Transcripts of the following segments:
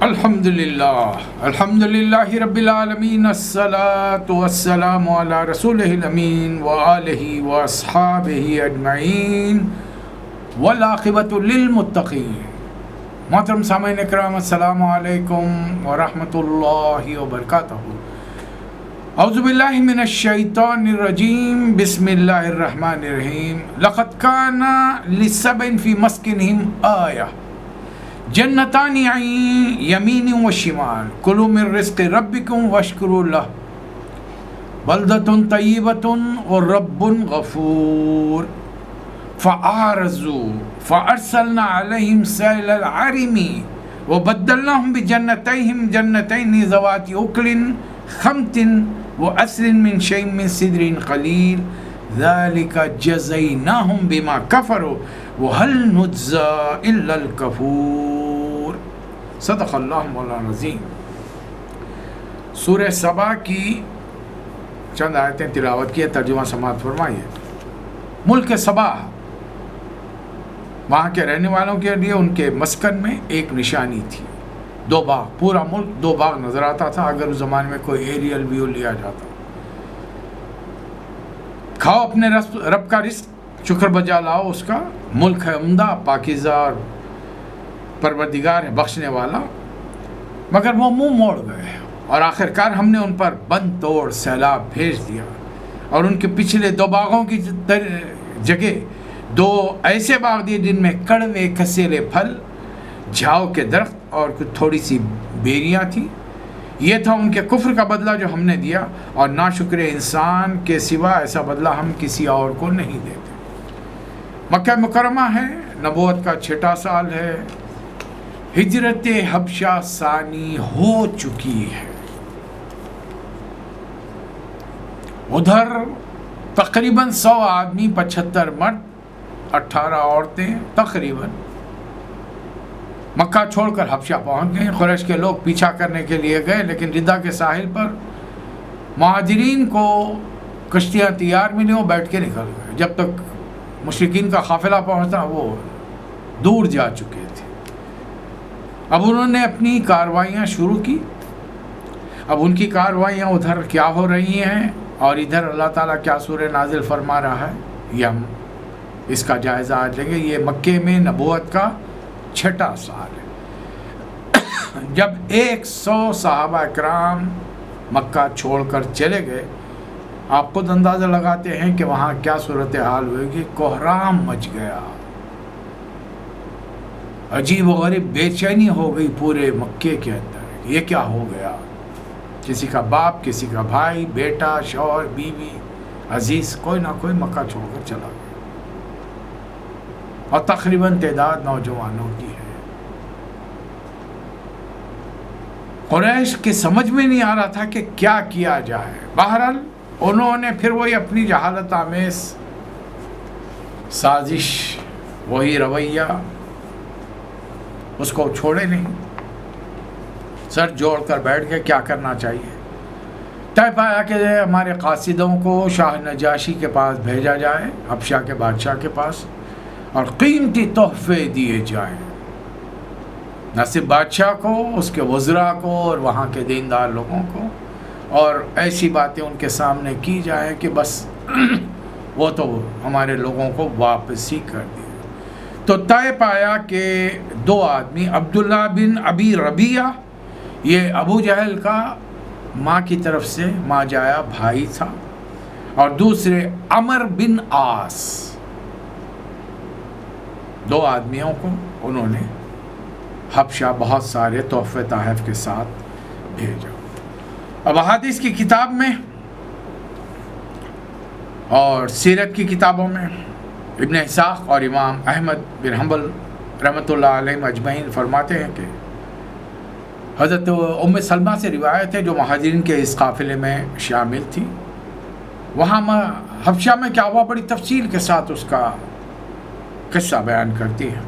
الحمدللہ رب العالمین، الصلاۃ والسلام علی رسولہ الامین وآلہ واصحابہ اجمعین والعاقبۃ للمتقین۔ محترم سامعین اکرام، السلام علیکم ورحمۃ اللہ وبرکاتہ۔ اعوذ باللہ من الشیطان الرجیم، بسم اللہ الرحمن الرحیم۔ لقد کان لسبع فی مسکنہم آیہ جنتان عن یمین و شمال کلوا من رزق ربکم واشکروا لہ بلدۃ طیبۃ ورب غفور فأعرضوا فأرسلنا علیہم سیل العرم وبدلناہم بجنتیہم جنتین ذوات اکل خمط وعسل من شیء من سدر قلیل ذلک جزیناہم بما کفروا وَهَلْ نُجْزَىٰ إِلَّا الْكَفُورُ۔ صدق اللہ مولانا العظیم۔ سورہ سبا کی چند آیتیں تلاوت کی، ترجمہ سماعت فرمائیے۔ ملک سبا، وہاں کے رہنے والوں کے لیے ان کے مسکن میں ایک نشانی تھی، دو باغ، پورا ملک دو باغ نظر آتا تھا اگر اس زمانے میں کوئی ایریل ویو لیا جاتا۔ کھاؤ اپنے رب کا رزق، شکر بجا لاؤ اس کا، ملک ہے عمدہ، پاکیزہ اور پروردگار ہے بخشنے والا، مگر وہ منہ موڑ گئے اور آخرکار ہم نے ان پر بند توڑ سیلاب بھیج دیا، اور ان کے پچھلے دو باغوں کی جگہ دو ایسے باغ دیے جن میں کڑوے کسیلے پھل، جھاؤ کے درخت اور کچھ تھوڑی سی بیریاں تھیں۔ یہ تھا ان کے کفر کا بدلہ جو ہم نے دیا، اور ناشکر انسان کے سوا ایسا بدلہ ہم کسی اور کو نہیں دیتے۔ مکہ مکرمہ ہے، نبوت کا 6واں سال ہے، ہجرت حبشہ ثانی ہو چکی ہے۔ ادھر تقریباً 100 آدمی، 75 مرد، 18 عورتیں تقریباً مکہ چھوڑ کر حبشہ پہنچ گئے۔ قریش کے لوگ پیچھا کرنے کے لیے گئے، لیکن ردہ کے ساحل پر مہاجرین کو کشتیاں تیار ملی، وہ بیٹھ کے نکل گئے۔ جب تک مشرکین کا قافلہ پہنچتا وہ دور جا چکے تھے۔ اب انہوں نے اپنی کارروائیاں شروع کی۔ اب ان کی کارروائیاں ادھر کیا ہو رہی ہیں اور ادھر اللہ تعالیٰ کیا سورہ نازل فرما رہا ہے، یہ ہم اس کا جائزہ آج لیں گے۔ یہ مکے میں نبوت کا 6واں سال ہے، جب 100 صحابہ اکرام مکہ چھوڑ کر چلے گئے۔ آپ خود اندازہ لگاتے ہیں کہ وہاں کیا صورتحال ہوئے گی۔ کوہرام مچ گیا، عجیب و غریب بے چینی ہو گئی پورے مکے کے اندر۔ یہ کیا ہو گیا؟ کسی کا باپ، کسی کا بھائی، بیٹا، شوہر، بیوی، عزیز، کوئی نہ کوئی مکہ چھوڑ کر چلا گیا، اور تقریباً تعداد نوجوانوں کی ہے۔ قریش کے سمجھ میں نہیں آ رہا تھا کہ کیا کیا جائے۔ بہرحال انہوں نے پھر وہی اپنی جہالت آمیز سازش، وہی رویہ، اس کو چھوڑے نہیں، سر جوڑ کر بیٹھ گئے کیا کرنا چاہیے۔ طے پایا کہ ہمارے قاصدوں کو شاہ نجاشی کے پاس بھیجا جائے، حبشہ کے بادشاہ کے پاس، اور قیمتی تحفے دیے جائیں، نہ صرف بادشاہ کو، اس کے وزراء کو اور وہاں کے دیندار لوگوں کو، اور ایسی باتیں ان کے سامنے کی جائیں کہ بس وہ تو ہمارے لوگوں کو واپس ہی کر دیں۔ تو طے پایا کہ 2 آدمی، عبداللہ بن ابی ربیعہ، یہ ابو جہل کا ماں کی طرف سے ماں جایا بھائی تھا، اور دوسرے عمر بن عاص، 2 آدمیوں کو انہوں نے حبشہ بہت سارے تحفے تحائف کے ساتھ بھیجا۔ اب احادیث کی کتاب میں اور سیرت کی کتابوں میں ابن اسحاق اور امام احمد بن حنبل رحمۃ اللہ علیہ اجمعین فرماتے ہیں کہ حضرت ام سلمہ سے روایت ہے، جو مہاجرین کے اس قافلے میں شامل تھی۔ وہاں حبشہ میں کیا ہوا، بڑی تفصیل کے ساتھ اس کا قصہ بیان کرتی ہے۔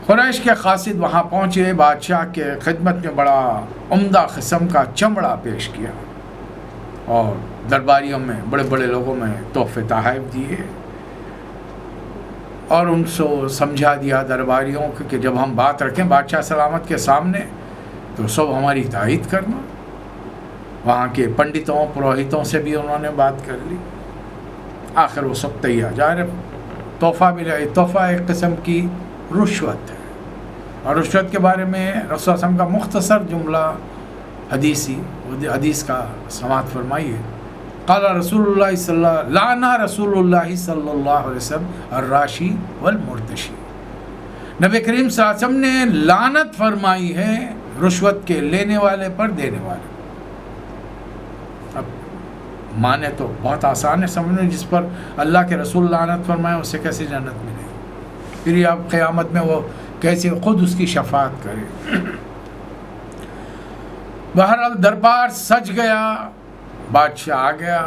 قریش کے قاصد وہاں پہنچے، بادشاہ کے خدمت میں بڑا عمدہ قسم کا چمڑا پیش کیا، اور درباریوں میں، بڑے بڑے لوگوں میں تحفے تحائف دیے، اور ان سے سمجھا دیا درباریوں کو کہ جب ہم بات رکھیں بادشاہ سلامت کے سامنے تو سب ہماری تائید کرنا. وہاں کے پنڈتوں پروہتوں سے بھی انہوں نے بات کر لی. آخر وہ سب تیار. ظاہر تحفہ ملا. تحفہ ایک قسم کی رشوت ہے, اور رشوت کے بارے میں رسول اللہ صلی اللہ علیہ وسلم کا مختصر جملہ حدیث کا سماعت فرمائیے. قال رسول اللہ رسول اللہ صلی اللہ علیہ وسلم الراشی والمرتشی. نبی کریم صلی اللہ علیہ وسلم نے لعنت فرمائی ہے رشوت کے لینے والے پر دینے والے. اب مانے تو بہت آسان ہے سمجھنے, جس پر اللہ کے رسول لعنت فرمائے اسے کیسے جنت ملے گی, پھر یہ اب قیامت میں وہ کیسے خود اس کی شفاعت کرے. بہرحال دربار سج گیا, بادشاہ آ گیا,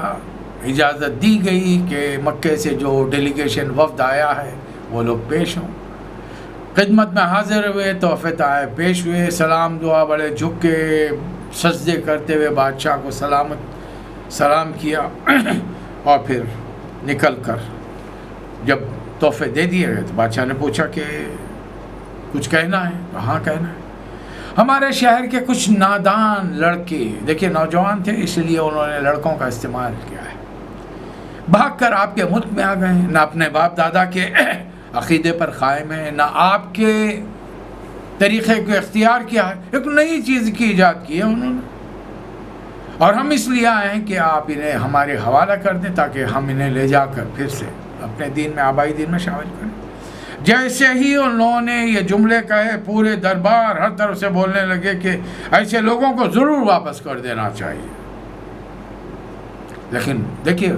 اجازت دی گئی کہ مکے سے جو ڈیلیگیشن وفد آیا ہے وہ لوگ پیش ہوں. خدمت میں حاضر ہوئے, تحفے تحائف پیش ہوئے, سلام دعا بڑے جھک کے سجدے کرتے ہوئے بادشاہ کو سلام کیا, اور پھر نکل کر جب تحفے دے دیے گئے تو بادشاہ نے پوچھا کہ کچھ کہنا ہے؟ ہاں کہنا ہے. ہمارے شہر کے کچھ نادان لڑکے, دیکھیے نوجوان تھے اس لیے انہوں نے لڑکوں کا استعمال کیا ہے, بھاگ کر آپ کے ملک میں آ گئے ہیں. نہ اپنے باپ دادا کے عقیدے پر قائم ہیں, نہ آپ کے طریقے کو اختیار کیا ہے, ایک نئی چیز کی ایجاد کی ہے انہوں نے, اور ہم اس لیے آئے ہیں کہ آپ انہیں ہمارے حوالہ کر دیں تاکہ ہم انہیں لے جا کر پھر سے اپنے دین میں, آبائی دین میں شامل کریں. جیسے ہی ان لوگوں نے یہ جملے کہے پورے دربار ہر طرف سے بولنے لگے کہ ایسے لوگوں کو ضرور واپس کر دینا چاہیے. لیکن دیکھیے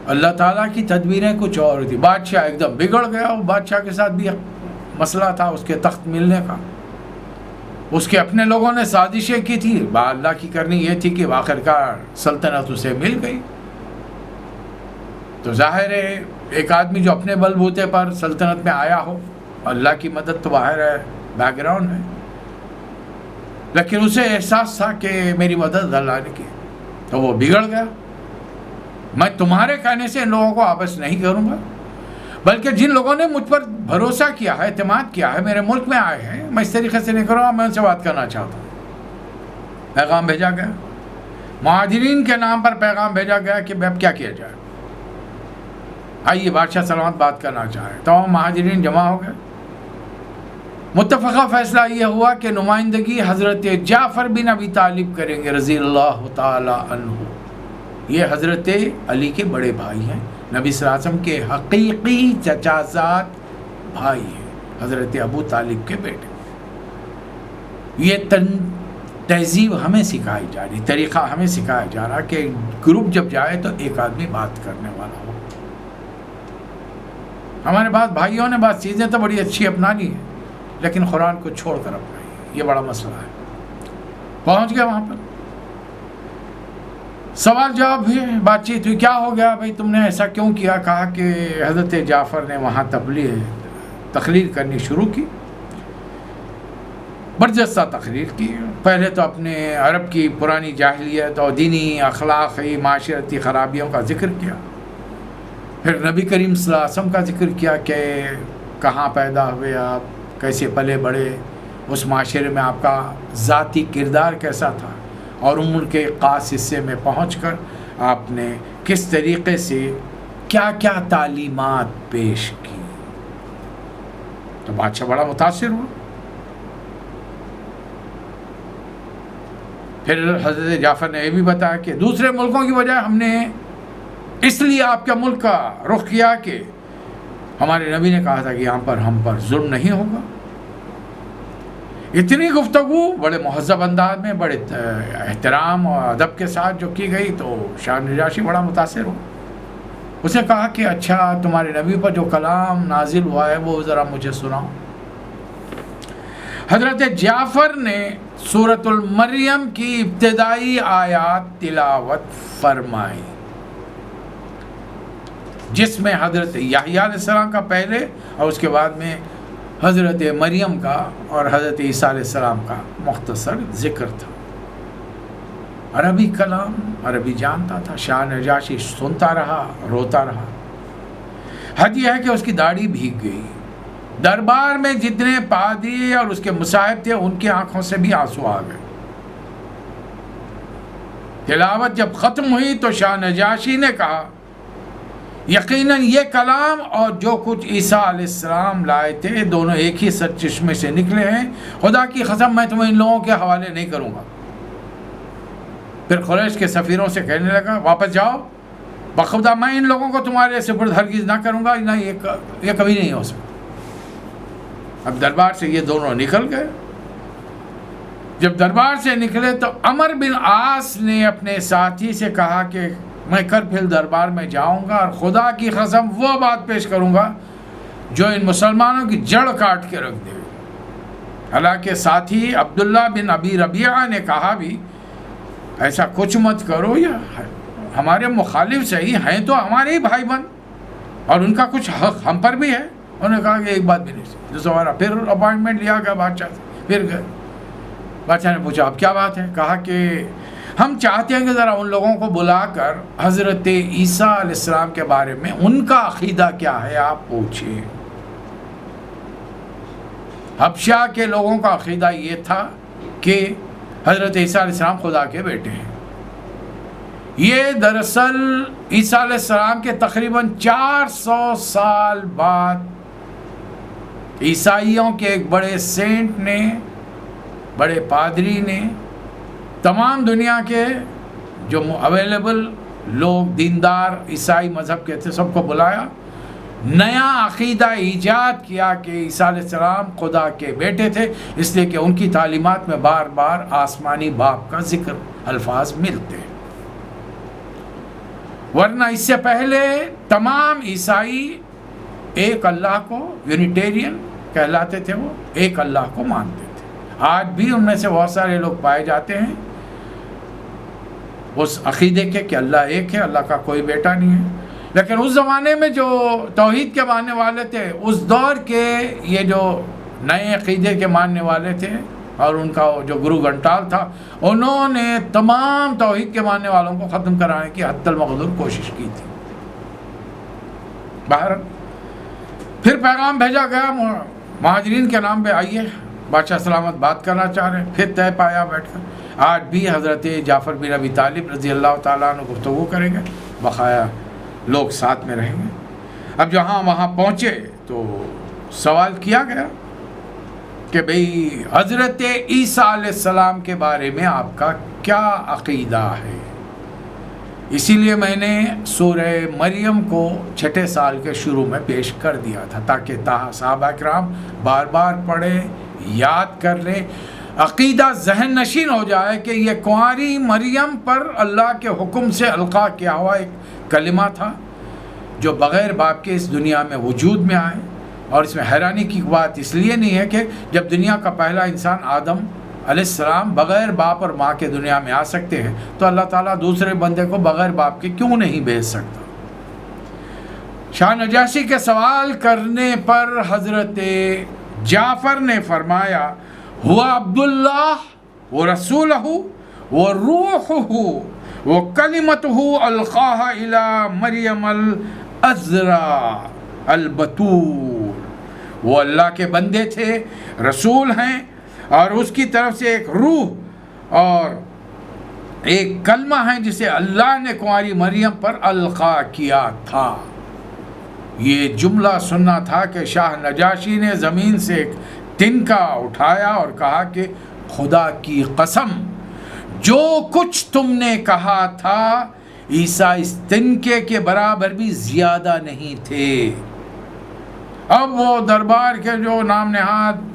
اللہ تعالیٰ کی تدبیریں کچھ اور تھی. بادشاہ ایک دم بگڑ گیا. وہ بادشاہ کے ساتھ بھی مسئلہ تھا اس کے تخت ملنے کا. اس کے اپنے لوگوں نے سازشیں کی تھی, اللہ کی کرنی یہ تھی کہ آخرکار سلطنت اسے مل گئی. تو ظاہر ہے ایک آدمی جو اپنے بل بوتے پر سلطنت میں آیا ہو, اللہ کی مدد تو باہر ہے, بیک گراؤنڈ ہے, لیکن اسے احساس تھا کہ میری مدد اللہ نے کی, تو وہ بگڑ گیا. میں تمہارے کہنے سے ان لوگوں کو واپس نہیں کروں گا, بلکہ جن لوگوں نے مجھ پر بھروسہ کیا ہے, اعتماد کیا ہے, میرے ملک میں آئے ہیں, میں اس طریقے سے نہیں کروں گا, میں ان سے بات کرنا چاہتا ہوں. پیغام بھیجا گیا, مہاجرین کے نام پر پیغام بھیجا گیا کہ اب کیا کیا جائے. آئیے بادشاہ سلامت بات کرنا چاہے. تمام مہاجرین جمع ہو گئے. متفقہ فیصلہ یہ ہوا کہ نمائندگی حضرت جعفر بن ابی طالب کریں گے رضی اللہ تعالی عنہ. یہ حضرت علی کے بڑے بھائی ہیں, نبی صلی اللہ علیہ وسلم کے حقیقی چچازاد بھائی ہیں, حضرت ابو طالب کے بیٹے. یہ تہذیب ہمیں سکھائی جا رہی, طریقہ ہمیں سکھایا جا رہا کہ گروپ جب جائے تو ایک آدمی بات کرنے والا ہو. ہمارے پاس بھائیوں نے بات چیزیں تو بڑی اچھی اپنا لی ہیں, لیکن قرآن کو چھوڑ کر اپنائی, یہ بڑا مسئلہ ہے. پہنچ گیا وہاں پر, سوال جواب ہوئے, بات چیت ہوئی, کیا ہو گیا بھائی تم نے ایسا کیوں کیا. کہا کہ حضرت جعفر نے وہاں تقریر کرنی شروع کی, برجستہ تقریر کی. پہلے تو اپنے عرب کی پرانی جاہلیت اور دینی اخلاقی معاشرتی خرابیوں کا ذکر کیا, پھر نبی کریم صلی اللہ علیہ وسلم کا ذکر کیا کہ کہاں پیدا ہوئے آپ, کیسے پلے بڑے, اس معاشرے میں آپ کا ذاتی کردار کیسا تھا, اور ملک کے خاص حصے میں پہنچ کر آپ نے کس طریقے سے کیا کیا تعلیمات پیش کی. تو بادشاہ بڑا متاثر ہوا. پھر حضرت جعفر نے یہ بھی بتایا کہ دوسرے ملکوں کی بجائے ہم نے اس لیے آپ کے ملک کا رخ کیا کہ ہمارے نبی نے کہا تھا کہ یہاں پر ہم پر ظلم نہیں ہوگا. اتنی گفتگو بڑے مہذب انداز میں, بڑے احترام اور ادب کے ساتھ جو کی گئی, تو شاہ نجاشی بڑا متاثر ہو. اسے کہا کہ اچھا تمہارے نبی پر جو کلام نازل ہوا ہے وہ ذرا مجھے سناؤ. حضرت جعفر نے سورۃ المریم کی ابتدائی آیات تلاوت فرمائی, جس میں حضرت یحییٰ علیہ السلام کا پہلے اور اس کے بعد میں حضرت مریم کا اور حضرت عیسیٰ علیہ السلام کا مختصر ذکر تھا. عربی کلام عربی جانتا تھا. شاہ نجاشی سنتا رہا, روتا رہا. حد یہ ہے کہ اس کی داڑھی بھیگ گئی. دربار میں جتنے پادری اور اس کے مصاحب تھے ان کی آنکھوں سے بھی آنسو آ گئے. تلاوت جب ختم ہوئی تو شاہ نجاشی نے کہا یقیناً یہ کلام اور جو کچھ عیسیٰ علیہ السلام لائے تھے دونوں ایک ہی سرچشمے سے نکلے ہیں. خدا کی قسم میں تمہیں ان لوگوں کے حوالے نہیں کروں گا. پھر قریش کے سفیروں سے کہنے لگا واپس جاؤ، بخدا میں ان لوگوں کو تمہارے سپرد ہرگز نہ کروں گا، نہ یہ کبھی نہیں ہو سکتا. اب دربار سے یہ دونوں نکل گئے. جب دربار سے نکلے تو عمر بن عاص نے اپنے ساتھی سے کہا کہ میں کل پھر دربار میں جاؤں گا اور خدا کی قسم وہ بات پیش کروں گا جو ان مسلمانوں کی جڑ کاٹ کے رکھ دے. حالانکہ ساتھی عبداللہ بن ابی ربیعہ نے کہا بھی ایسا کچھ مت کرو، یا ہمارے مخالف صحیح ہیں تو ہمارے ہی بھائی بن، اور ان کا کچھ حق ہم پر بھی ہے. انہوں نے کہا کہ ایک بات بھی نہیں. دوبارہ پھر اپوائنٹمنٹ لیا گیا بادشاہ سے، پھر گئے. بادشاہ نے پوچھا اب کیا بات ہے؟ کہا کہ ہم چاہتے ہیں کہ ذرا ان لوگوں کو بلا کر حضرت عیسیٰ علیہ السلام کے بارے میں ان کا عقیدہ کیا ہے آپ پوچھیں. حبشہ کے لوگوں کا عقیدہ یہ تھا کہ حضرت عیسیٰ علیہ السلام خدا کے بیٹے ہیں. یہ دراصل عیسیٰ علیہ السلام کے تقریباً 400 سال بعد عیسائیوں کے ایک بڑے سینٹ نے، بڑے پادری نے تمام دنیا کے جو اویلیبل لوگ دیندار عیسائی مذہب کے تھے سب کو بلایا، نیا عقیدہ ایجاد کیا کہ عیسیٰ علیہ السلام خدا کے بیٹے تھے، اس لیے کہ ان کی تعلیمات میں بار بار آسمانی باپ کا ذکر الفاظ ملتے ہیں. ورنہ اس سے پہلے تمام عیسائی ایک اللہ کو، یونیٹیرین کہلاتے تھے، وہ ایک اللہ کو مانتے تھے. آج بھی ان میں سے بہت سارے لوگ پائے جاتے ہیں اس عقیدے کے کہ اللہ ایک ہے، اللہ کا کوئی بیٹا نہیں ہے. لیکن اس زمانے میں جو توحید کے ماننے والے تھے، اس دور کے یہ جو نئے عقیدے کے ماننے والے تھے اور ان کا جو گرو گھنٹال تھا، انہوں نے تمام توحید کے ماننے والوں کو ختم کرانے کی حتی المقدور کوشش کی تھی. باہر پھر پیغام بھیجا گیا مہاجرین کے نام پہ، آئیے بادشاہ سلامت بات کرنا چاہ رہے ہیں. پھر طے پایا بیٹھ کر. آج بھی حضرت جعفر بن ابی طالب رضی اللہ تعالیٰ عنہ گفتگو کریں گے، بقایا لوگ ساتھ میں رہیں گے. اب جہاں وہاں پہنچے تو سوال کیا گیا کہ بھئی حضرت عیسیٰ علیہ السلام کے بارے میں آپ کا کیا عقیدہ ہے. اسی لیے میں نے سورہ مریم کو 6 سال کے شروع میں پیش کر دیا تھا تاکہ صحابہ کرام بار بار پڑھیں، یاد کر لیں، عقیدہ ذہن نشین ہو جائے کہ یہ کنواری مریم پر اللہ کے حکم سے القاء کیا ہوا ایک کلمہ تھا جو بغیر باپ کے اس دنیا میں وجود میں آئے. اور اس میں حیرانی کی بات اس لیے نہیں ہے کہ جب دنیا کا پہلا انسان آدم علیہ السلام بغیر باپ اور ماں کے دنیا میں آ سکتے ہیں تو اللہ تعالیٰ دوسرے بندے کو بغیر باپ کے کیوں نہیں بھیج سکتا. شاہ نجاشی کے سوال کرنے پر حضرت جعفر نے فرمایا ہوا عبداللہ و رسولہ و روحہ و کلمتہ القاہا الی مریم العذراء البتول. وہ اللہ کے بندے تھے، رسول ہیں، اور اس کی طرف سے ایک روح اور ایک کلمہ ہے جسے اللہ نے کنواری مریم پر القاء کیا تھا. یہ جملہ سننا تھا کہ شاہ نجاشی نے زمین سے ایک تنکا اٹھایا اور کہا کہ خدا کی قسم جو کچھ تم نے کہا تھا عیسیٰ اس تنکے کے برابر بھی زیادہ نہیں تھے. اب وہ دربار کے جو نام نہاد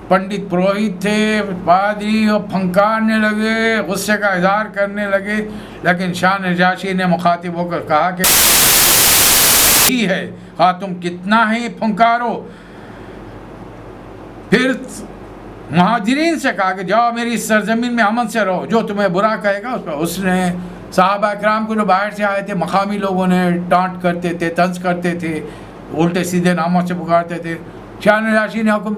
پنڈت پروہت تھے، پادری، اور پھنکارنے لگے، غصے کا اظہار کرنے لگے. لیکن شاہ نجاشی نے مخاطب ہو کر کہا کہ ہی ہے، خواہ تم کتنا ہی پھنکارو. پھر مہاجرین سے کہا کہ جاؤ میری سرزمین میں امن سے رہو، جو تمہیں برا کہے گا اس پر. اس نے صحابہ اکرام کو جو باہر سے آئے تھے، مقامی لوگوں نے ڈانٹ کرتے تھے، طنز کرتے تھے، الٹے سیدھے ناموں سے پکارتے تھے. شاہ نجاشی نے حکم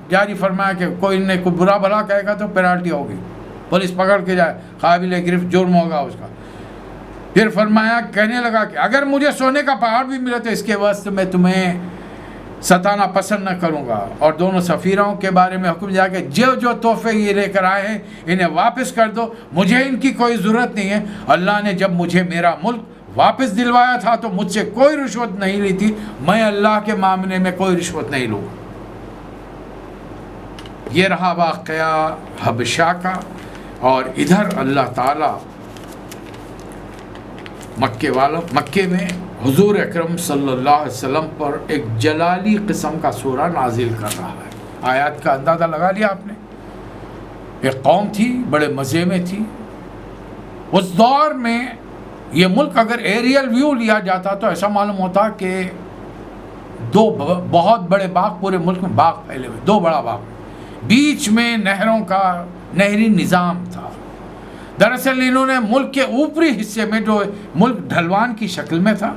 جاری فرمایا کہ کوئی نے کوئی برا بھلا کہے گا تو پینالٹی ہوگی، پولیس پکڑ کے جائے، قابل گرفت جرم ہوگا اس کا. پھر فرمایا، کہنے لگا کہ اگر مجھے سونے کا پہاڑ بھی ملے تو اس کے واسطے میں تمہیں ستانا پسند نہ کروں گا. اور دونوں سفیروں کے بارے میں حکم دیا کہ جو جو تحفے یہ لے کر آئے ہیں انہیں واپس کر دو، مجھے ان کی کوئی ضرورت نہیں ہے. اللہ نے جب مجھے میرا ملک واپس دلوایا تھا تو مجھ سے کوئی رشوت نہیں لی تھی، میں اللہ کے معاملے میں کوئی رشوت نہیں لوں. یہ رہا واقعہ حبشہ کا. اور ادھر اللہ تعالیٰ مکے میں حضور اکرم صلی اللہ علیہ وسلم پر ایک جلالی قسم کا سورہ نازل کر رہا ہے. آیات کا اندازہ لگا لیا آپ نے. ایک قوم تھی، بڑے مزے میں تھی. اس دور میں یہ ملک اگر ایریل ویو لیا جاتا تو ایسا معلوم ہوتا کہ دو بہت بڑے باغ، پورے ملک میں باغ پھیلے ہوئے، دو بڑا باغ، بیچ میں نہروں کا نہری نظام تھا. دراصل انہوں نے ملک کے اوپری حصے میں، جو ملک ڈھلوان کی شکل میں تھا،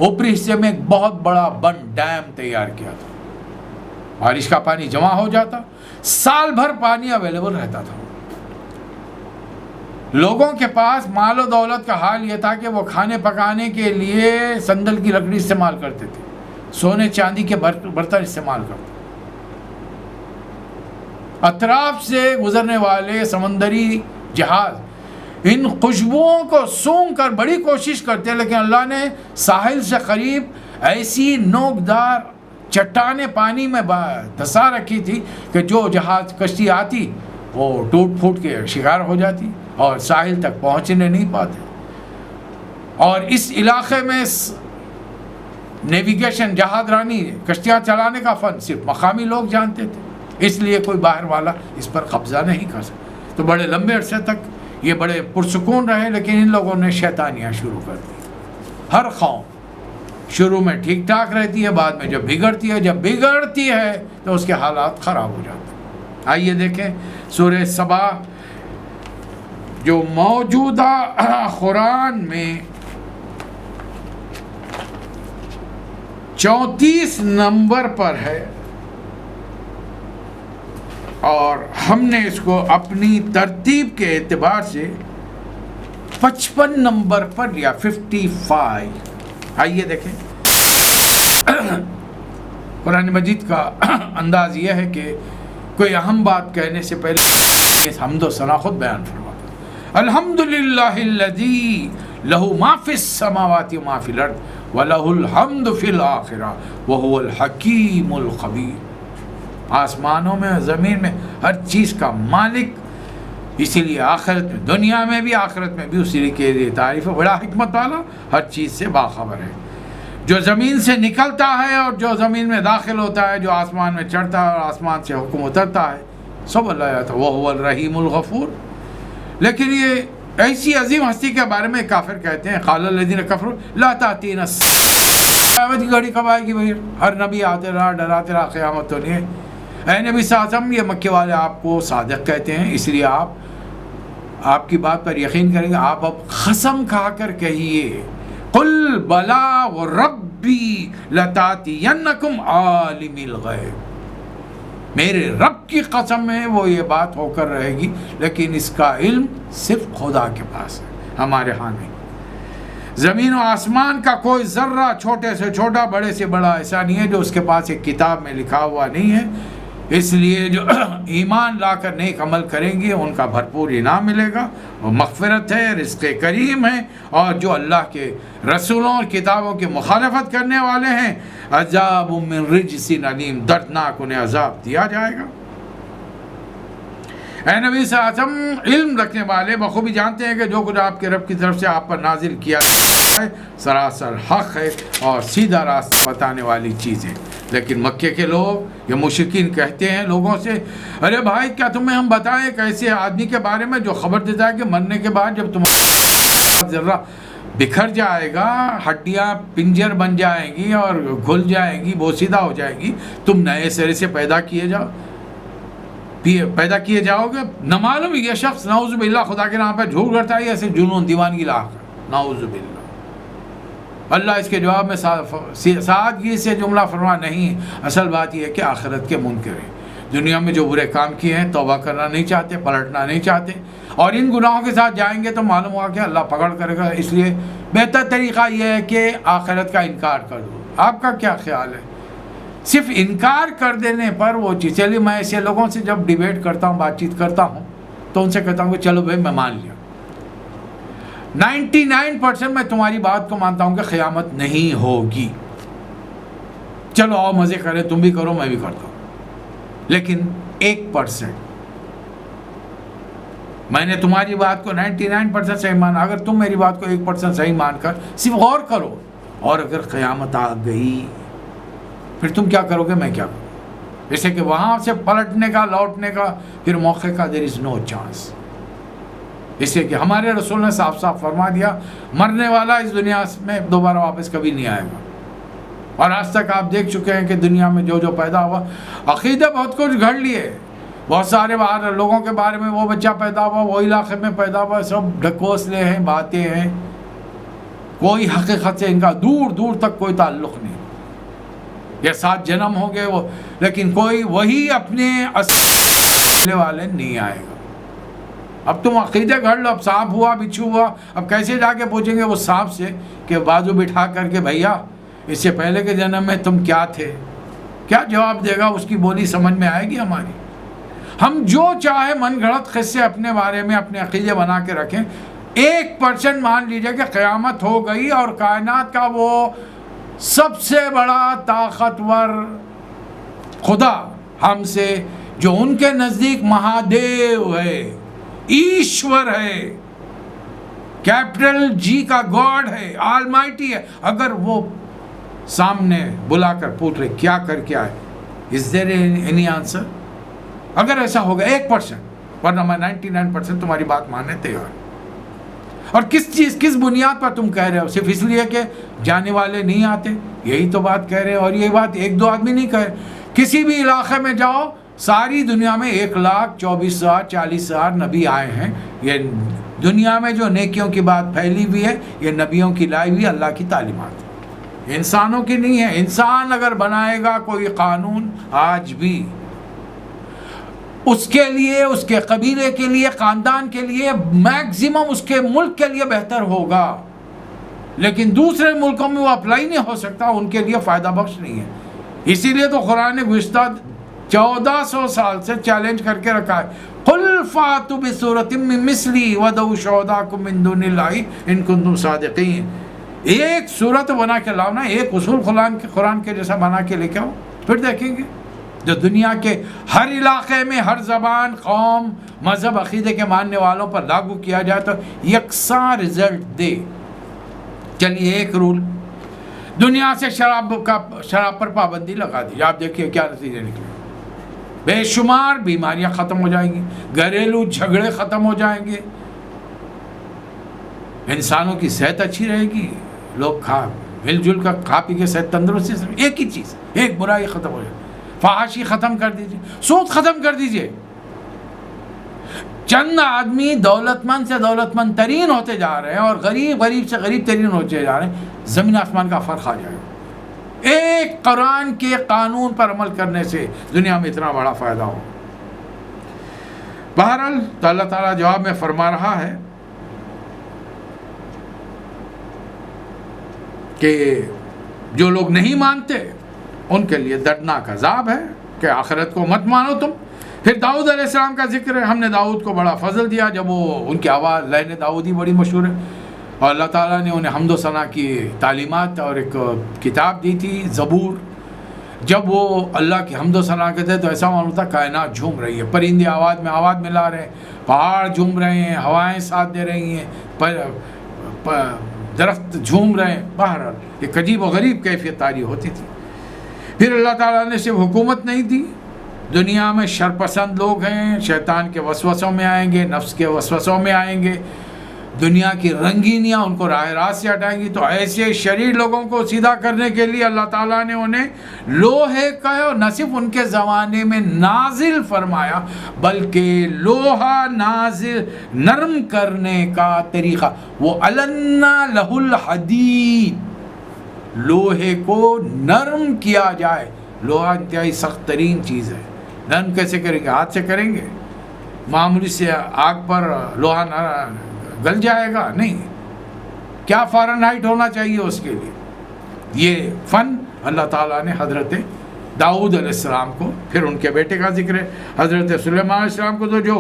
اوپری حصے میں ایک بہت بڑا بند ڈیم تیار کیا تھا. بارش کا پانی جمع ہو جاتا، سال بھر پانی اویلیبل رہتا تھا. لوگوں کے پاس مال و دولت کا حال یہ تھا کہ وہ کھانے پکانے کے لیے سندل کی لکڑی استعمال کرتے تھے، سونے چاندی کے برتن استعمال کرتے. اطراف سے گزرنے والے سمندری جہاز ان خوشبوؤں کو سونگھ کر بڑی کوشش کرتے، لیکن اللہ نے ساحل سے قریب ایسی نوکدار چٹانیں پانی میں دھسا رکھی تھی کہ جو جہاز کشتی آتی وہ ٹوٹ پھوٹ کے شکار ہو جاتی اور ساحل تک پہنچنے نہیں پاتے. اور اس علاقے میں نیویگیشن، جہاز رانی، کشتیاں چلانے کا فن صرف مقامی لوگ جانتے تھے، اس لیے کوئی باہر والا اس پر قبضہ نہیں کر سکتا. تو بڑے لمبے عرصے تک یہ بڑے پرسکون رہے، لیکن ان لوگوں نے شیطانیاں شروع کر دی. ہر قوم شروع میں ٹھیک ٹھاک رہتی ہے، بعد میں جب بگڑتی ہے تو اس کے حالات خراب ہو جاتے ہیں. آئیے دیکھیں سورہ سبا جو موجودہ قرآن میں 34 نمبر پر ہے، اور ہم نے اس کو اپنی ترتیب کے اعتبار سے 55 نمبر پر لیا، 55. آئیے دیکھیں. قرآن مجید کا انداز یہ ہے کہ کوئی اہم بات کہنے سے پہلے حمد و ثنا خود بیان فرماتا. الحمدللہ الذی لہ ما فی السماوات و ما فی الارض ولہ الحمد فی الآخرہ وہو الحکیم الخبیر. آسمانوں میں، زمین میں، ہر چیز کا مالک، اسی لیے آخرت میں، دنیا میں بھی آخرت میں بھی اسی کے لیے تعریف ہے. بڑا حکمت والا، ہر چیز سے باخبر ہے. جو زمین سے نکلتا ہے اور جو زمین میں داخل ہوتا ہے، جو آسمان میں چڑھتا ہے اور آسمان سے حکم اترتا ہے، سب اللہ جاتا ہے. وہ الرحیم الغفور. لیکن یہ ایسی عظیم ہستی کے بارے میں کافر کہتے ہیں، قال الذین کفروا لا تأتینا قیامت کی گھڑی کب آئے گی بھائی؟ ہر نبی آتے رہا، ڈراتے رہا، قیامت تو نہیں ہے. اے نبی صلی اللہ علیہ وسلم، یہ مکے والے آپ کو صادق کہتے ہیں، اس لیے آپ کی بات پر یقین کریں گے. آپ اب قسم کھا کر کہیے، قل بلا وربی لتاتینکم عالم الغیب. میرے رب کی قسم ہے وہ یہ بات ہو کر رہے گی، لیکن اس کا علم صرف خدا کے پاس ہے، ہمارے ہاں نہیں. زمین و آسمان کا کوئی ذرہ، چھوٹے سے چھوٹا، بڑے سے بڑا ایسا نہیں ہے جو اس کے پاس ایک کتاب میں لکھا ہوا نہیں ہے. اس لیے جو ایمان لا کر نیک عمل کریں گے ان کا بھرپور انعام ملے گا، وہ مغفرت ہے، رزق کریم ہے. اور جو اللہ کے رسولوں اور کتابوں کی مخالفت کرنے والے ہیں، عذاب من رجس علیم، دردناک انہیں عذاب دیا جائے گا. اے نبی صلی اللہ علیہ وسلم، علم رکھنے والے بخوبی جانتے ہیں کہ جو کچھ آپ کے رب کی طرف سے آپ پر نازل کیا ہے سراسر حق ہے اور سیدھا راستہ بتانے والی چیز ہے. لیکن مکے کے لوگ یا مشرکین کہتے ہیں لوگوں سے، ارے بھائی کیا تمہیں ہم بتائیں ایک ایسے آدمی کے بارے میں جو خبر دیتا ہے کہ مرنے کے بعد جب تمہارا ذرہ بکھر جائے گا، ہڈیاں پنجر بن جائیں گی اور گھل جائیں گی، بوسیدہ ہو جائیں گی، تم نئے سرے سے پیدا کیے جاؤ گے. نہ معلوم یہ شخص نعوذ باللہ خدا کے نام پہ جھوٹ کرتا ہے یا ایسے جنون دیوانگی لاکھ، نعوذ باللہ. اللہ اس کے جواب میں سادگی سے جملہ فرما نہیں. اصل بات یہ ہے کہ آخرت کے منکر ہیں. دنیا میں جو برے کام کیے ہیں توبہ کرنا نہیں چاہتے، پلٹنا نہیں چاہتے، اور ان گناہوں کے ساتھ جائیں گے تو معلوم ہوا کہ اللہ پکڑ کرے گا. اس لیے بہتر طریقہ یہ ہے کہ آخرت کا انکار کر دو. آپ کا کیا خیال ہے؟ صرف انکار کر دینے پر وہ چیز. چلیے میں ایسے لوگوں سے جب ڈیبیٹ کرتا ہوں، بات چیت کرتا ہوں، تو ان سے کہتا ہوں کہ چلو بھائی میں مان لیا، 99% میں تمہاری بات کو مانتا ہوں کہ قیامت نہیں ہوگی، چلو آؤ مزے کریں، تم بھی کرو میں بھی کرتا ہوں. لیکن 1% میں نے تمہاری بات کو 99% صحیح مانا، اگر تم میری بات کو 1% صحیح مان کر صرف غور کرو، اور اگر قیامت آ گئی پھر تم کیا کرو گے، میں کیا کروں؟ جیسے کہ وہاں سے پلٹنے کا، لوٹنے کا پھر موقع کا there is no chance. اس لیے کہ ہمارے رسول نے صاف صاف فرما دیا مرنے والا اس دنیا میں دوبارہ واپس کبھی نہیں آئے گا. اور آج تک آپ دیکھ چکے ہیں کہ دنیا میں جو جو پیدا ہوا، عقیدے بہت کچھ گھڑ لیے، بہت سارے باہر لوگوں کے بارے میں، وہ بچہ پیدا ہوا، وہ علاقے میں پیدا ہوا، سب ڈھکوسلے ہیں، باتیں ہیں، کوئی حقیقت سے ان کا دور دور تک کوئی تعلق نہیں. یہ 7 جنم ہو گئے وہ، لیکن کوئی وہی اپنے اصل والے نہیں آئے گا. اب تم عقیدے گھڑ لو، اب سانپ ہوا، بچھو ہوا، اب کیسے جا کے پوچھیں گے وہ سانپ سے کہ بازو بٹھا کر کے بھیا اس سے پہلے کے جنم میں تم کیا تھے؟ کیا جواب دے گا؟ اس کی بولی سمجھ میں آئے گی ہماری؟ ہم جو چاہے من گھڑت قصے اپنے بارے میں، اپنے عقیدے بنا کے رکھیں. 1% مان لیجئے کہ قیامت ہو گئی اور کائنات کا وہ سب سے بڑا طاقتور خدا ہم سے، جو ان کے نزدیک مہادیو ہے، ایشور ہے، کیپٹل جی کا گاڈ ہے، آلمائٹی ہے، اگر وہ سامنے بلا کر پوچھ رہے کیا کر کے آئے، از دیر اینی آنسر؟ اگر ایسا ہوگا 1%، ورنہ میں 99% تمہاری بات ماننے تیار. اور کس بنیاد پر تم کہہ رہے ہو؟ صرف اس لیے کہ جانے والے نہیں آتے، یہی تو بات کہہ رہے ہیں. اور یہ بات 1-2 آدمی نہیں کہہ رہے. کسی بھی علاقے میں جاؤ، ساری دنیا میں 1,24,000 40,000 نبی آئے ہیں. یہ دنیا میں جو نیکیوں کی بات پھیلی ہوئی ہے، یہ نبیوں کی لائی ہوئی اللہ کی تعلیمات ہے، انسانوں کی نہیں ہے. انسان اگر بنائے گا کوئی قانون آج بھی، اس کے لیے، اس کے قبیلے کے لیے، خاندان کے لیے، میکزیمم اس کے ملک کے لیے بہتر ہوگا، لیکن دوسرے ملکوں میں وہ اپلائی نہیں ہو سکتا، ان کے لیے فائدہ بخش نہیں ہے. اسی لیے تو قرآن نے گزشتہ 1400 سال سے چیلنج کر کے رکھا ہے، قُلْ فَأْتُوا بِسُورَةٍ مِّن مِّثْلِهِ وَادْعُوا شُهَدَاءَكُم مِّن دُونِ اللَّهِ إِن كُنتُمْ صَادِقِينَ. ایک صورت بنا کے لاؤ نا، ایک اصول قرآن کے جیسا بنا کے لے کے آؤ، پھر دیکھیں گے جو دنیا کے ہر علاقے میں، ہر زبان، قوم، مذہب، عقیدے کے ماننے والوں پر لاگو کیا جائے تو یکساں رزلٹ دے. چلیے ایک رول، دنیا سے شراب پر پابندی لگا دی، آپ دیکھیے کیا نتیجے نکلے. بے شمار بیماریاں ختم ہو جائیں گی، گھریلو جھگڑے ختم ہو جائیں گے، انسانوں کی صحت اچھی رہے گی، لوگ مل جل کر کھا پی کے صحت تندرستی سے، ایک ہی چیز، ایک برائی ختم ہو جائے. فحاشی ختم کر دیجئے، سود ختم کر دیجئے. چند آدمی دولت مند سے دولت مند ترین ہوتے جا رہے ہیں اور غریب سے غریب ترین ہوتے جا رہے ہیں، زمین آسمان کا فرق آ جائے گا. ایک قرآن کے قانون پر عمل کرنے سے دنیا میں اتنا بڑا فائدہ ہو. بہرحال تو اللہ تعالیٰ جواب میں فرما رہا ہے کہ جو لوگ نہیں مانتے ان کے لیے دردناک عذاب ہے کہ آخرت کو مت مانو تم. پھر داؤد علیہ السلام کا ذکر ہے. ہم نے داؤد کو بڑا فضل دیا، جب وہ ان کی آواز لہن داؤدی بڑی مشہور ہے، اور اللہ تعالیٰ نے انہیں حمد و ثنا کی تعلیمات اور ایک کتاب دی تھی، زبور. جب وہ اللہ کی حمد و ثنا کرتے ہیں تو ایسا معلوم ہوتا کائنات جھوم رہی ہے، پرندے آواز میں آواز ملا رہے ہیں، پہاڑ جھوم رہے ہیں، ہوائیں ساتھ دے رہی ہیں، درخت جھوم رہے ہیں. بہرحال ایک عجیب و غریب کیفیت طاری ہوتی تھی. پھر اللہ تعالیٰ نے صرف حکومت نہیں دی، دنیا میں شرپسند لوگ ہیں، شیطان کے وسوسوں میں آئیں گے، نفس کے وسوسوں میں آئیں گے، دنیا کی رنگینیاں ان کو راہ راست سے ہٹائیں گی. تو ایسے شریر لوگوں کو سیدھا کرنے کے لیے اللہ تعالیٰ نے انہیں لوہے کا نہ صرف ان کے زمانے میں نازل فرمایا، بلکہ لوہا نازل نرم کرنے کا طریقہ، وہ النا لہ الحدید، لوہے کو نرم کیا جائے. لوہا انتہائی سخت ترین چیز ہے، نرم کیسے کریں گے؟ ہاتھ سے کریں گے؟ معمولی سے آگ پر لوہا گل جائے گا؟ نہیں. کیا فارنہائٹ ہونا چاہیے اس کے لیے؟ یہ فن اللہ تعالیٰ نے حضرت داؤد علیہ السلام کو، پھر ان کے بیٹے کا ذکر ہے حضرت سلیمان علیہ السلام کو، تو جو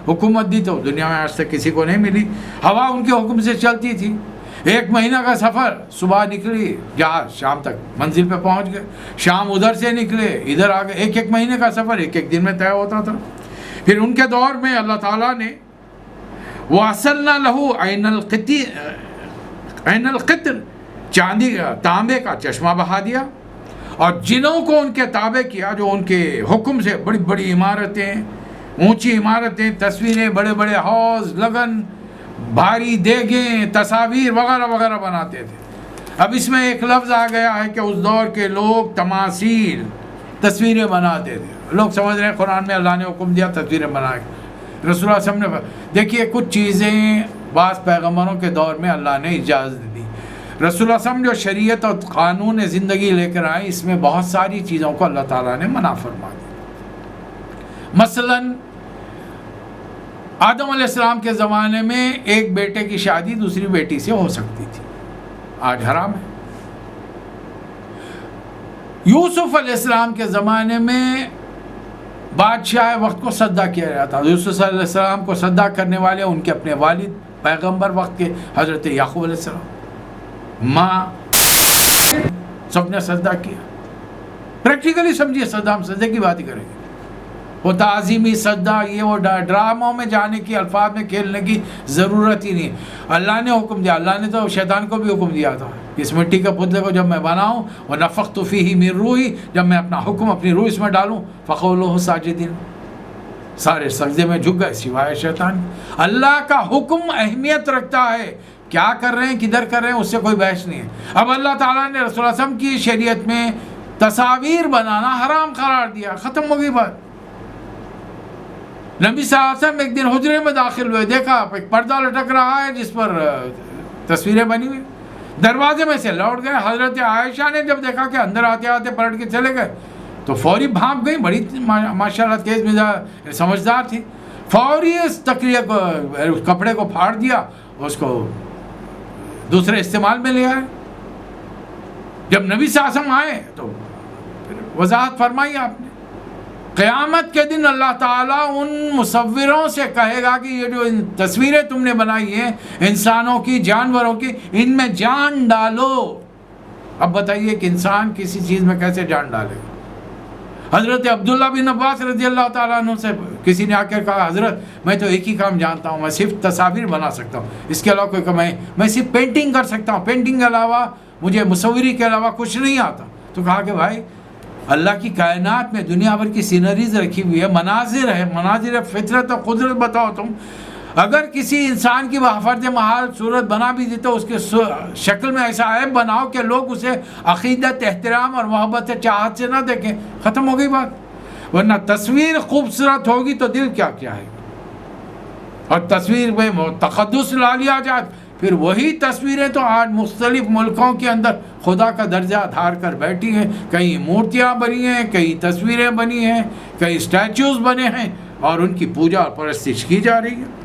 حکومت دی تو دنیا میں آج تک کسی کو نہیں ملی. ہوا ان کے حکم سے چلتی تھی. 1 مہینہ کا سفر، صبح نکلی جہاز، شام تک منزل پہ پہنچ گئے. شام ادھر سے نکلے ادھر آ گئے. 1 مہینے کا سفر 1 دن میں طے ہوتا تھا. پھر ان کے دور میں اللہ تعالیٰ نے وَأَصَلْنَا لَهُ عَيْنَ الْقِطْرِ چاندی تانبے کا چشمہ بہا دیا، اور جنوں کو ان کے تابع کیا جو ان کے حکم سے بڑی بڑی عمارتیں، اونچی عمارتیں، تصویریں، بڑے بڑے حوض، لگن، بھاری دیگیں، تصاویر وغیرہ وغیرہ بناتے تھے. اب اس میں ایک لفظ آ گیا ہے کہ اس دور کے لوگ تماثیل، تصویریں بناتے تھے. لوگ سمجھ رہے ہیں قرآن میں اللہ نے حکم دیا تصویریں بنا کے. رسول اللہ صلی اللہ علیہ وسلم نے دیکھیے کچھ چیزیں بعض پیغمبروں کے دور میں اللہ نے اجازت دی. رسول اللہ صلی اللہ علیہ وسلم جو شریعت اور قانون زندگی لے کر آئے، اس میں بہت ساری چیزوں کو اللہ تعالیٰ نے منع فرما دیا. مثلاً آدم علیہ السلام کے زمانے میں ایک بیٹے کی شادی دوسری بیٹی سے ہو سکتی تھی، آج حرام ہے. یوسف علیہ السلام کے زمانے میں بادشاہ وقت کو سجدہ کیا جاتا. یوسف علیہ السلام کو سجدہ کرنے والے ان کے اپنے والد پیغمبر وقت کے حضرت یعقوب علیہ السلام، ماں، سب نے سجدہ کیا. پریکٹیکلی سمجھیے، سجدہ ہم سجدے کی بات ہی کریں گے. وہ تعظیمی سجدہ، یہ وہ ڈراموں میں جانے کی، الفاظ میں کھیلنے کی ضرورت ہی نہیں. اللہ نے حکم دیا. اللہ نے تو شیطان کو بھی حکم دیا تھا، اس مٹی کے پتلے کو جب میں بناؤں، وَنَفَخْتُ فِيهِ مِن رُوحِي، جب میں اپنا حکم، اپنی روح اس میں ڈالوں، فَقَوْلُهُ ساجدین، سارے سجدے میں جھک گئے سوائے شیطان. اللہ کا حکم اہمیت رکھتا ہے. کیا کر رہے ہیں، کدھر کر رہے ہیں، اس سے کوئی بحث نہیں ہے. اب اللہ تعالیٰ نے رسول اللہ صلی اللہ علیہ وسلم کی شریعت میں تصاویر بنانا حرام قرار دیا. ختم ہو گئی بات. نبی صلی اللہ علیہ وسلم ایک دن حجرے میں داخل ہوئے، دیکھا ایک پردہ لٹک رہا ہے جس پر تصویریں بنی ہوئی. دروازے میں سے لوٹ گئے. حضرت عائشہ نے جب دیکھا کہ اندر آتے آتے پلٹ کے چلے گئے تو فوری بھاگ گئی. بڑی ماشاءاللہ تیز مزاج سمجھدار تھی. فوری اس تکریہ کو، اس کپڑے کو پھاڑ دیا، اس کو دوسرے استعمال میں لے آئے. جب نبی صلی اللہ علیہ وسلم آئے تو وضاحت فرمائی آپ نے. قیامت کے دن اللہ تعالیٰ ان مصوروں سے کہے گا کہ یہ جو تصویریں تم نے بنائی ہیں انسانوں کی، جانوروں کی، ان میں جان ڈالو. اب بتائیے کہ انسان کسی چیز میں کیسے جان ڈالے گا؟ حضرت عبداللہ بن عباس رضی اللہ تعالیٰ عنہ سے کسی نے آ کر کہا، حضرت میں تو ایک ہی کام جانتا ہوں، میں صرف تصاویر بنا سکتا ہوں، اس کے علاوہ کوئی کام ہے، میں صرف پینٹنگ کر سکتا ہوں، پینٹنگ کے علاوہ مجھے مصوری کے علاوہ کچھ نہیں آتا. تو کہا کہ بھائی اللہ کی کائنات میں دنیا بھر کی سینریز رکھی ہوئی ہے، مناظر ہے، مناظر فطرت اور قدرت. بتاؤ تم اگر کسی انسان کی بفرض محال صورت بنا بھی دی تو اس کے شکل میں ایسا عیب بناؤ کہ لوگ اسے عقیدت، احترام اور محبت چاہت سے نہ دیکھیں. ختم ہو گئی بات. ورنہ تصویر خوبصورت ہوگی تو دل کیا کیا ہے، اور تصویر میں تقدس لا لیا جائے پھر وہی تصویریں تو آج مختلف ملکوں کے اندر خدا کا درجہ دھار کر بیٹھی ہیں. کئی مورتیاں بنی ہیں، کئی تصویریں بنی ہیں، کئی اسٹیچوز بنے ہیں، اور ان کی پوجا اور پرستش کی جا رہی ہے.